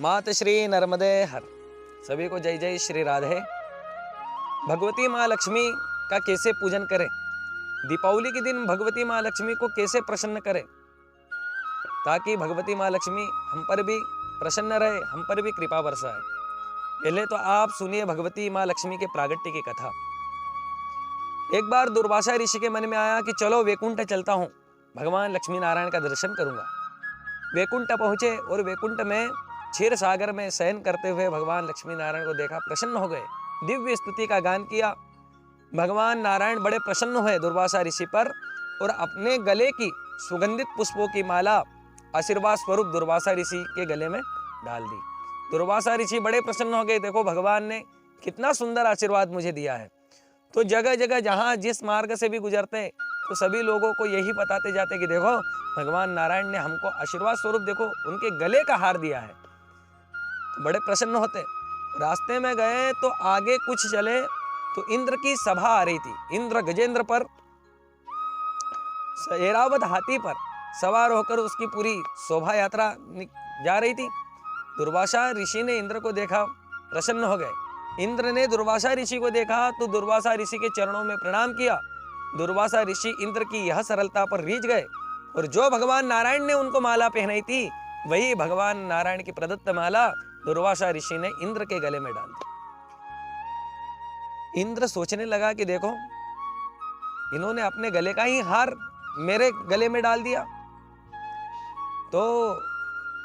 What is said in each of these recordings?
मात श्री नर्मदे हर। सभी को जय जय श्री राधे। भगवती माँ लक्ष्मी का कैसे पूजन करें, दीपावली के दिन भगवती माँ लक्ष्मी को कैसे प्रसन्न करें ताकि भगवती माँ लक्ष्मी हम पर भी प्रसन्न रहे, हम पर भी कृपा बरसाए। पहले तो आप सुनिए भगवती माँ लक्ष्मी के प्रागट्य की कथा। एक बार दुर्वासा ऋषि के मन में आया कि चलो वैकुंठ चलता हूँ, भगवान लक्ष्मी नारायण का दर्शन करूंगा। वैकुंठ पहुंचे और वैकुंठ में क्षीर सागर में शयन करते हुए भगवान लक्ष्मी नारायण को देखा, प्रसन्न हो गए, दिव्य स्तुति का गान किया। भगवान नारायण बड़े प्रसन्न हुए दुर्वासा ऋषि पर और अपने गले की सुगंधित पुष्पों की माला आशीर्वाद स्वरूप दुर्वासा ऋषि के गले में डाल दी। दुर्वासा ऋषि बड़े प्रसन्न हो गए, देखो भगवान ने कितना सुंदर आशीर्वाद मुझे दिया है। तो जगह जगह जहाँ जिस मार्ग से भी गुजरते तो सभी लोगों को यही बताते जाते कि देखो भगवान नारायण ने हमको आशीर्वाद स्वरूप देखो उनके गले का हार दिया है। तो बड़े प्रसन्न होते। रास्ते में गए तो आगे कुछ चले तो इंद्र की सभा आ रही थी। इंद्र गजेंद्र पर ऐरावत हाथी पर सवार होकर उसकी पूरी शोभा यात्रा जा रही थी। दुर्वासा ऋषि ने इंद्र को देखा, प्रसन्न हो गए। इंद्र ने दुर्वासा ऋषि को देखा तो दुर्वासा ऋषि के चरणों में प्रणाम किया। दुर्वासा ऋषि इंद्र की यह सरलता पर रीझ गए और जो भगवान नारायण ने उनको माला पहनाई थी वही भगवान नारायण की प्रदत्त माला दुर्वासा ऋषि ने इंद्र के गले में डाल दी। इंद्र सोचने लगा कि देखो इन्होंने अपने गले का ही हार मेरे गले में डाल दिया। तो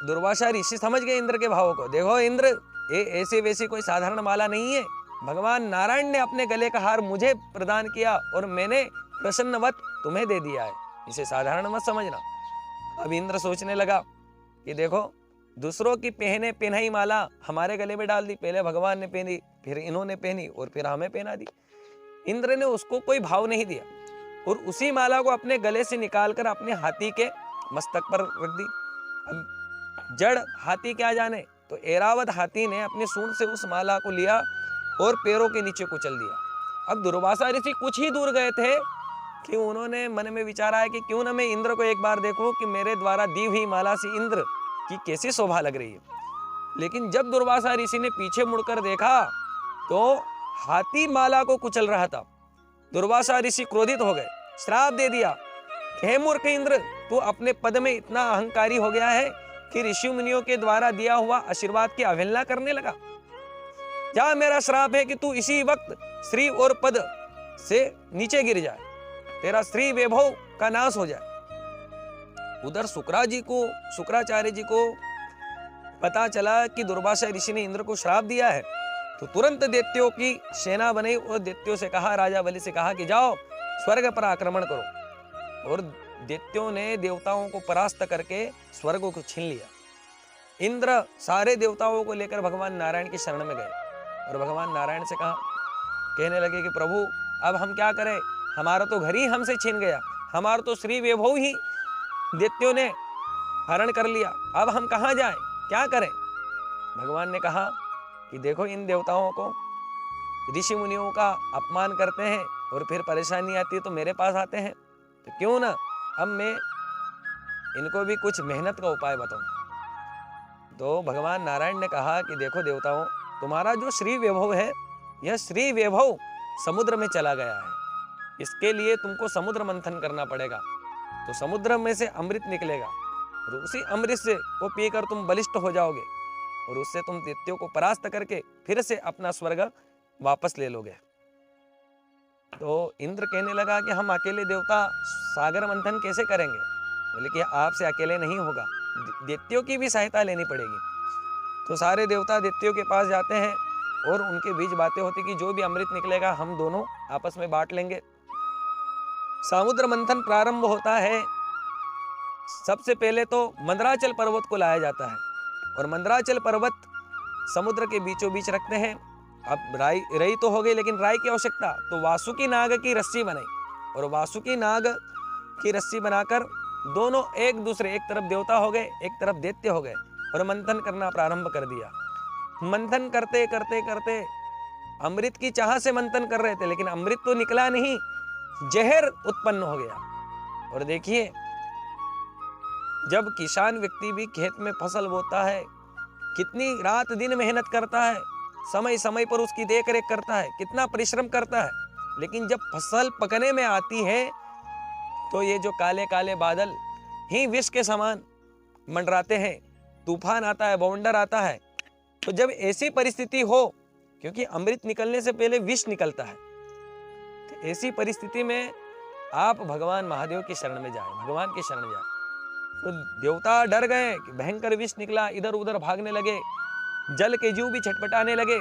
दुर्वासा ऋषि समझ गए इंद्र के भावों को। देखो इंद्र, ये ऐसी वैसी कोई साधारण माला नहीं है, भगवान नारायण ने अपने गले का हार मुझे प्रदान किया और मैंने प्रसन्नवत तुम्हें दे दिया है, इसे साधारण मत समझना। अब इंद्र सोचने लगा कि देखो दूसरों की पहनाई माला हमारे गले में डाल दी, पहले भगवान ने पहनी, फिर इन्होंने पहनी और फिर हमें पहना दी। इंद्र ने उसको कोई भाव नहीं दिया और उसी माला को अपने गले से निकालकर अपने हाथी के मस्तक पर रख दी। अब जड़ हाथी क्या जाने, तो ऐरावत हाथी ने अपनी सूंड से उस माला को लिया और पैरों के नीचे कुचल दिया। अब दुर्वासा ऋषि कुछ ही दूर गए थे कि उन्होंने मन में विचारा है कि क्यों न मैं इंद्र को एक बार देखूं कि मेरे द्वारा दी हुई माला से इंद्र की कैसी शोभा लग रही है। लेकिन जब दुर्वासा ऋषि ने पीछे मुड़कर देखा तो हाथी माला को कुचल रहा था। दुर्वासा ऋषि क्रोधित हो गए, श्राप दे दिया, हे मूर्ख इंद्र, तू अपने पद में इतना अहंकारी हो गया है कि ऋषि मुनियों के द्वारा दिया हुआ आशीर्वाद की अवहेलना करने लगा। क्या मेरा श्राप है कि तू इसी वक्त श्री और पद से नीचे गिर जाए, तेरा श्री वैभव का नाश हो जाए। उधर शुक्राचार्य जी को पता चला कि दुर्वासा ऋषि ने इंद्र को श्राप दिया है, तो तुरंत दैत्यों की सेना बनाई और दैत्यों से कहा, राजा बलि से कहा कि जाओ स्वर्ग पर आक्रमण करो। और दैत्यों ने देवताओं को परास्त करके स्वर्ग को छीन लिया। इंद्र सारे देवताओं को लेकर भगवान नारायण की शरण में गए और भगवान नारायण से कहने लगे कि प्रभु अब हम क्या करें, हमारा तो घर ही हमसे छीन गया, हमारा तो श्री वैभव ही दैत्यों ने हरण कर लिया, अब हम कहाँ जाएं, क्या करें। भगवान ने कहा कि देखो इन देवताओं को ऋषि मुनियों का अपमान करते हैं और फिर परेशानी आती है तो मेरे पास आते हैं, तो क्यों ना अब मैं इनको भी कुछ मेहनत का उपाय बताऊं। तो भगवान नारायण ने कहा कि देखो देवताओं, तुम्हारा जो श्री वैभव है यह श्री वैभव समुद्र में चला गया है, इसके लिए तुमको समुद्र मंथन करना पड़ेगा। तो समुद्र में से अमृत निकलेगा और उसी अमृत से वो पीकर तुम बलिष्ठ हो जाओगे और उससे तुम दैत्यों को परास्त करके फिर से अपना स्वर्ग वापस ले लोगे। तो इंद्र कहने लगा कि हम अकेले देवता सागर मंथन कैसे करेंगे, बोले कि आपसे अकेले नहीं होगा, दैत्यों की भी सहायता लेनी पड़ेगी। तो सारे देवता दैत्यों के पास जाते हैं और उनके बीच बातें होती कि जो भी अमृत निकलेगा हम दोनों आपस में बांट लेंगे। समुद्र मंथन प्रारंभ होता है। सबसे पहले तो मंदराचल पर्वत को लाया जाता है और मंदराचल पर्वत समुद्र के बीचों बीच रखते हैं। अब राई तो हो गई, लेकिन राई की आवश्यकता, तो वासुकी नाग की रस्सी बनाई और वासुकी नाग की रस्सी बनाकर दोनों एक दूसरे, एक तरफ देवता हो गए एक तरफ दैत्य हो गए और मंथन करना प्रारंभ कर दिया। मंथन करते करते करते अमृत की चाह से मंथन कर रहे थे, लेकिन अमृत तो निकला नहीं, जहर उत्पन्न हो गया। और देखिए जब किसान व्यक्ति भी खेत में फसल बोता है कितनी रात दिन मेहनत करता है, समय समय पर उसकी देख रेख करता है, कितना परिश्रम करता है, लेकिन जब फसल पकने में आती है तो ये जो काले काले बादल ही विष के समान मंडराते हैं, तूफान आता है, बवंडर आता है। तो जब ऐसी परिस्थिति हो, क्योंकि अमृत निकलने से पहले विष निकलता है, तो ऐसी परिस्थिति में आप भगवान महादेव की शरण में जाएं, भगवान की शरण जाएं। तो देवता डर गए कि भयंकर विष निकला, इधर उधर भागने लगे, जल के जीव भी छटपटाने लगे।